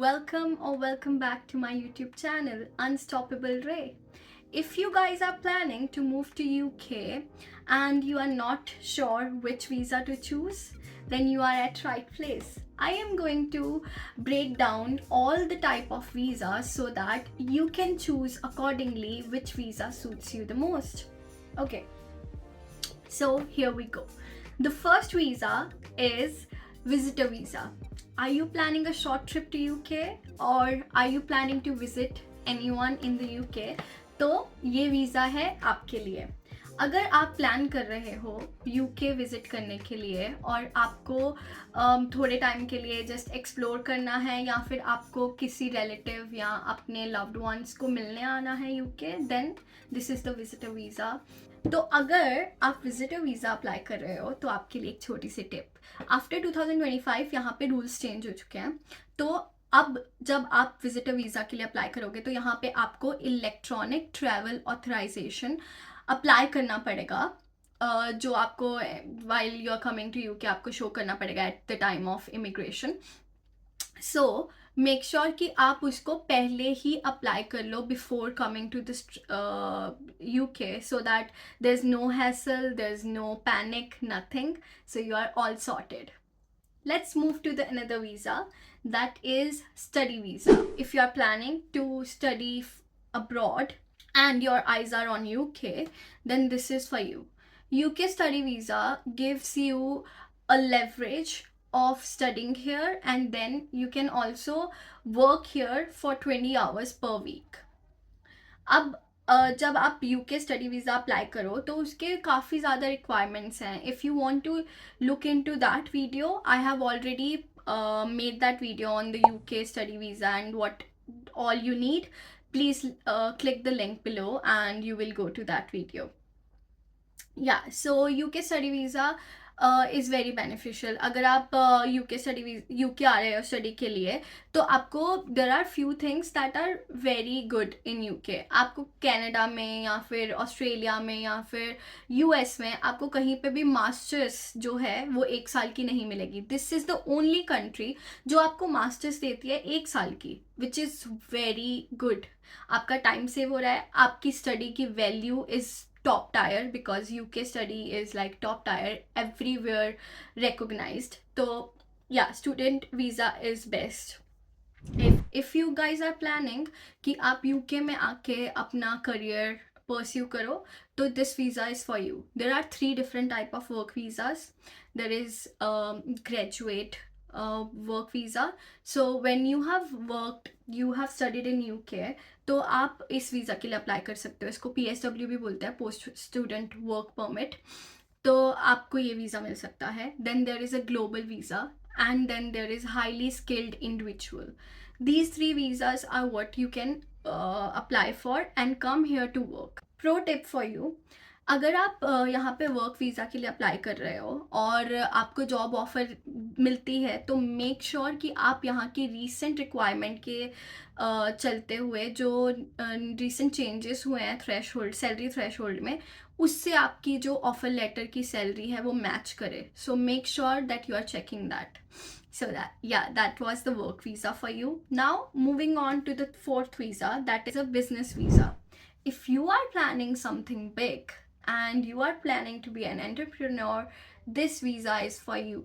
welcome back to my YouTube channel Unstoppable Ray. If you guys are planning to move to UK and you are not sure which visa to choose, then you are at right place. I am going to break down all the type of visas so that you can choose accordingly which visa suits you the most. Okay, so here we go. The first visa is visitor visa. Are you planning a short trip to UK or are you planning to visit anyone in the UK? तो ये visa है आपके लिए. अगर आप plan कर रहे हो यूके विजिट करने के लिए और आपको थोड़े टाइम के लिए जस्ट एक्सप्लोर करना है या फिर आपको किसी रिलेटिव या अपने लव्ड वंस को मिलने आना है UK, then this is the visitor visa. तो अगर आप विजिटर वीज़ा अप्लाई कर रहे हो तो आपके लिए एक छोटी सी टिप. आफ्टर 2025 यहाँ पे रूल्स चेंज हो चुके हैं. तो अब जब आप विजिटर वीज़ा के लिए अप्लाई करोगे तो यहाँ पे आपको इलेक्ट्रॉनिक ट्रैवल ऑथराइजेशन अप्लाई करना पड़ेगा, जो आपको while you are coming to UK आपको शो करना पड़ेगा at the time of immigration. So make sure कि आप उसको पहले ही अप्लाई कर लो before coming to this UK, so that there's no hassle, there's no panic, nothing. So you are all sorted. Let's move to the another visa, that is study visa. If you are planning to study abroad and your eyes are on UK, then this is for you. UK study visa gives you a leverage of studying here, and then you can also work here for 20 hours per week. अब जब आप UK study visa apply करो तो उसके काफ़ी ज़्यादा requirements हैं. If you want to look into that video, I have already made that video on the UK study visa and what all you need. Please click the link below and you will go to that video. Yeah, so UK study visa is very beneficial. अगर आप UK आ रहे हो study के लिए तो आपको there are few things that are very good in UK. आपको Canada में या फिर ऑस्ट्रेलिया में या फिर यूएस में आपको कहीं पे भी मास्टर्स जो है वो 1 साल की नहीं मिलेगी. This is the only country जो आपको मास्टर्स देती है 1 साल की, विच इज़ वेरी गुड. आपका टाइम सेव हो रहा है, आपकी स्टडी की value is top tier because UK study is like top tier, everywhere recognized. So yeah, student visa is best. If you guys are planning कि आप UK में आके अपना career pursue करो तो this visa is for you. There are 3 different type of work visas. There is graduate work visa. So when you have worked, you have studied in UK, तो आप इस वीज़ा के लिए अप्लाई कर सकते हो. इसको PSW भी बोलते हैं, पोस्ट स्टूडेंट वर्क परमिट. तो आपको ये वीज़ा मिल सकता है. Then there is a global visa and then there is highly skilled individual. These 3 visas are what you can apply for and come here to work. Pro tip for you, अगर आप यहाँ पे work visa के लिए apply कर रहे हो और आपको जॉब ऑफर मिलती है तो मेक श्योर कि आप यहाँ की रीसेंट रिक्वायरमेंट के चलते हुए जो रीसेंट चेंजेस हुए हैं थ्रेशोल्ड, सैलरी थ्रेशोल्ड में, उससे आपकी जो ऑफर लेटर की सैलरी है वो मैच करे. So make sure that you are checking that. So that was the work visa for you. Now moving on to the 4th visa, that is a business visa. If you are planning something big and you are planning to be an entrepreneur, this visa is for you.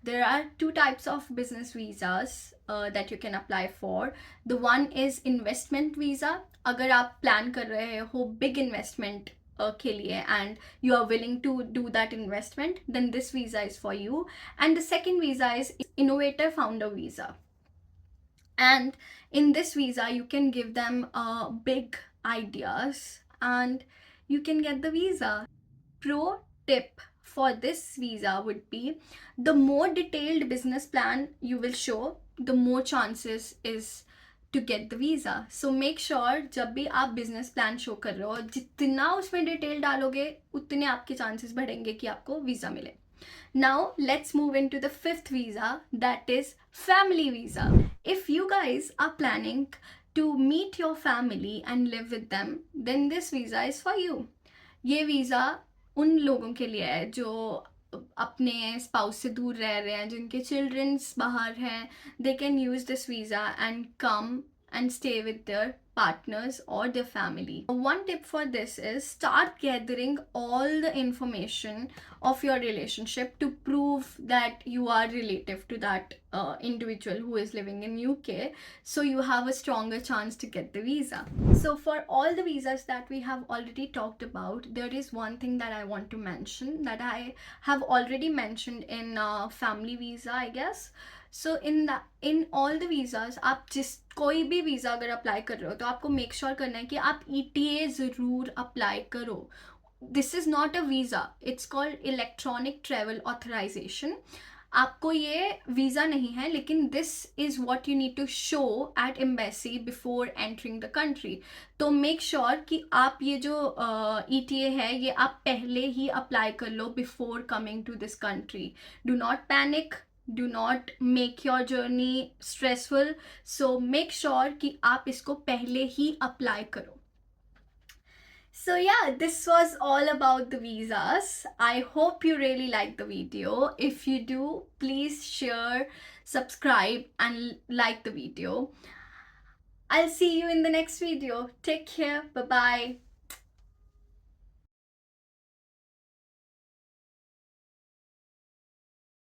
There are 2 types of business visas that you can apply for. The one is investment visa. अगर आप plan कर रहे हो big investment के लिए and you are willing to do that investment, then this visa is for you. And the second visa is innovator founder visa, and in this visa you can give them big ideas and you can get the visa. Pro tip for this visa would be, the more detailed business plan you will show, the more chances is to get the visa. So make sure जब भी आप business plan show कर रहे हो, जितना उसमें detail डालोगे उतने आपके चांसेस बढ़ेंगे कि आपको वीज़ा मिले. Now let's move into the 5th visa, that is family visa. If you guys are planning to meet your family and live with them, then this visa is for you. ये visa उन लोगों के लिए है जो अपने spouse से दूर रह रहे हैं, जिनके चिल्ड्रंस बाहर हैं, they can use this visa and come and stay with their partners or their family. One tip for this is start gathering all the information of your relationship to prove that you are relative to that individual who is living in UK, so you have a stronger chance to get the visa. So for all the visas that we have already talked about, there is one thing that I want to mention that I have already mentioned in family visa, I guess. So in all the visas, आप जिस कोई भी visa अगर apply कर रहे हो तो आपको मेक श्योर करना है कि आप ETA ज़रूर अप्लाई करो. This is not a visa, it's called electronic travel authorisation. आपको ये वीज़ा नहीं है, लेकिन this is what you need to show at embassy before entering the country. तो मेक श्योर कि आप ये जो ETA है ये आप पहले ही अप्लाई कर लो before coming to this country. Do not panic, do not make your journey stressful, so make sure कि आप इसको पहले ही apply करो. So yeah, this was all about the visas. I hope you really liked the video. If you do, please share, subscribe and like the video. I'll see you in the next video. Take care. Bye bye.